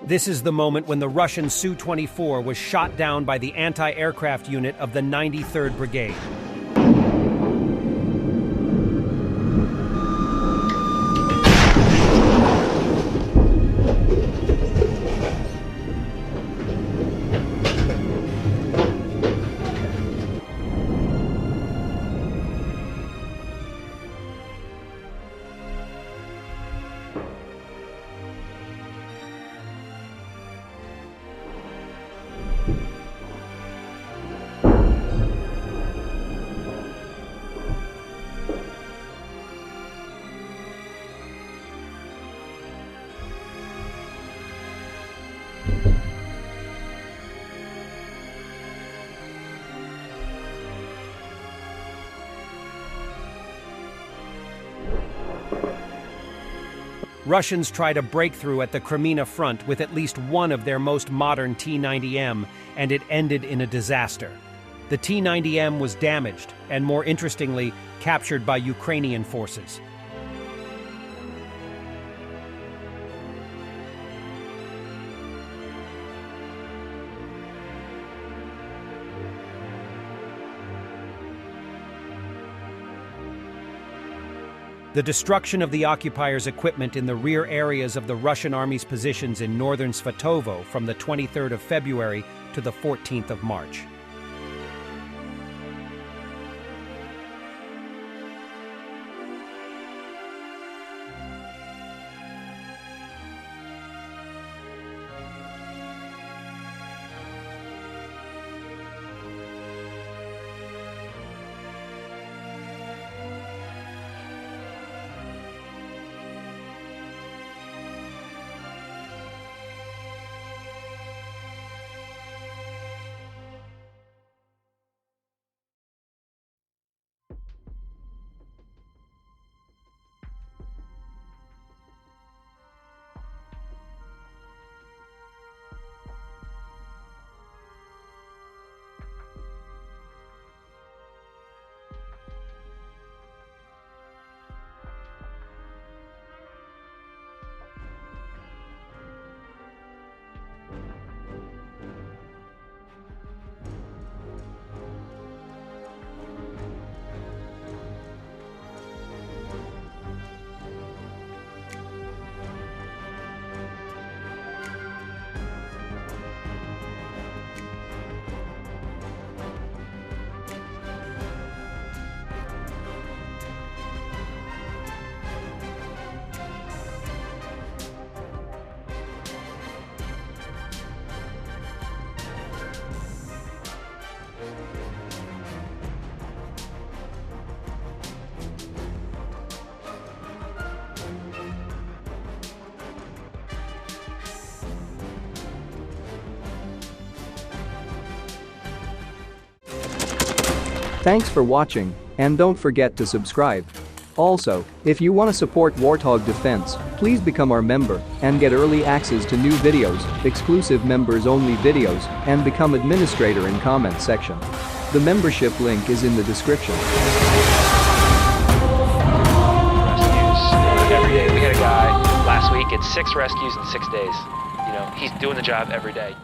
This is the moment when the Russian Su-24 was shot down by the anti-aircraft unit of the 93rd Brigade. Russians tried a breakthrough at the Kreminna front with at least one of their most modern T-90M, and it ended in a disaster. The T-90M was damaged, and more interestingly, captured by Ukrainian forces. The destruction of the occupiers' equipment in the rear areas of the Russian army's positions in northern Svatovo from the 23rd of February to the 14th of March. Thanks for watching, and don't forget to subscribe. Also, if you want to support Warthog Defense, please become our member and get early access to new videos, exclusive members-only videos, and become administrator in comment section. The membership link is in the description. Rescues every day. We had a guy last week at 6 rescues in 6 days. You know, he's doing the job every day.